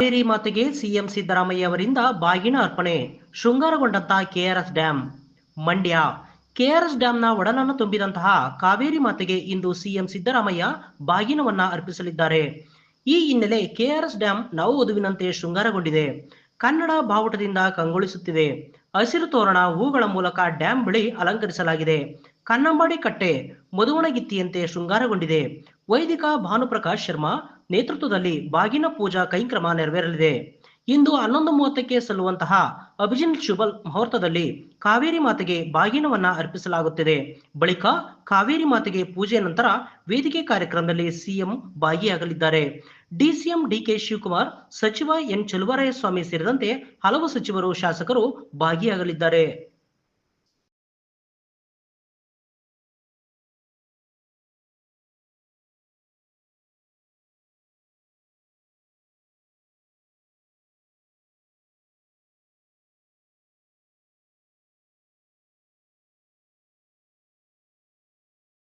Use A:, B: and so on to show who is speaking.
A: ಕಾವೇರಿ ಮಾತೆಗೆ ಸಿಎಂ ಸಿದ್ದರಾಮಯ್ಯ ಅವರಿಂದ ಬಾಗಿನ ಅರ್ಪಣೆ. ಶೃಂಗಾರಗೊಂಡಂತ ಕೆಆರ್ಎಸ್ ಡ್ಯಾಂ. ಮಂಡ್ಯ. ಕೆಆರ್ಎಸ್ ಡ್ಯಾಂನ ಒಡಲನ್ನು ತುಂಬಿದಂತಹ ಕಾವೇರಿ ಮಾತೆಗೆ ಇಂದು ಸಿಎಂ ಸಿದ್ದರಾಮಯ್ಯ ಬಾಗಿನವನ್ನ ಅರ್ಪಿಸಲಿದ್ದಾರೆ. ಈ ಹಿನ್ನೆಲೆ ಕೆಆರ್ಎಸ್ ಡ್ಯಾಂ ನವವಧುವಿನಂತೆ ಶೃಂಗಾರಗೊಂಡಿದೆ. ಕನ್ನಡ ಬಾವುಟದಿಂದ ಕಂಗೊಳಿಸುತ್ತಿದೆ. ಹಸಿರು ತೋರಣ, ಹೂಗಳ ಮೂಲಕ ಡ್ಯಾಂ ಬಳಿ ಅಲಂಕರಿಸಲಾಗಿದೆ. ಕನ್ನಂಬಾಡಿ ಕಟ್ಟೆ ಮಧುವಣಗಿತ್ತಿಯಂತೆ ಶೃಂಗಾರಗೊಂಡಿದೆ. ವೈದಿಕ ಭಾನುಪ್ರಕಾಶ್ ಶರ್ಮಾ ನೇತೃತ್ವದಲ್ಲಿ ಬಾಗಿನ ಪೂಜಾ ಕೈಂಕ್ರಮ ನೆರವೇರಲಿದೆ. ಇಂದು 11:30ಕ್ಕೆ ಸಲ್ಲುವಂತಹ ಅಭಿಜಿನ್ ಶುಭ ಮುಹೂರ್ತದಲ್ಲಿ ಕಾವೇರಿ ಮಾತೆಗೆ ಬಾಗಿನವನ್ನ ಅರ್ಪಿಸಲಾಗುತ್ತಿದೆ. ಬಳಿಕ ಕಾವೇರಿ ಮಾತೆಗೆ ಪೂಜೆ ನಂತರ ವೇದಿಕೆ ಕಾರ್ಯಕ್ರಮದಲ್ಲಿ ಸಿಎಂ ಭಾಗಿಯಾಗಲಿದ್ದಾರೆ. ಡಿಸಿಎಂ ಡಿಕೆ ಶಿವಕುಮಾರ್, ಸಚಿವ ಎನ್. ಚೆಲುವರಾಯಸ್ವಾಮಿ ಸೇರಿದಂತೆ ಹಲವು ಸಚಿವರು, ಶಾಸಕರು ಭಾಗಿಯಾಗಲಿದ್ದಾರೆ.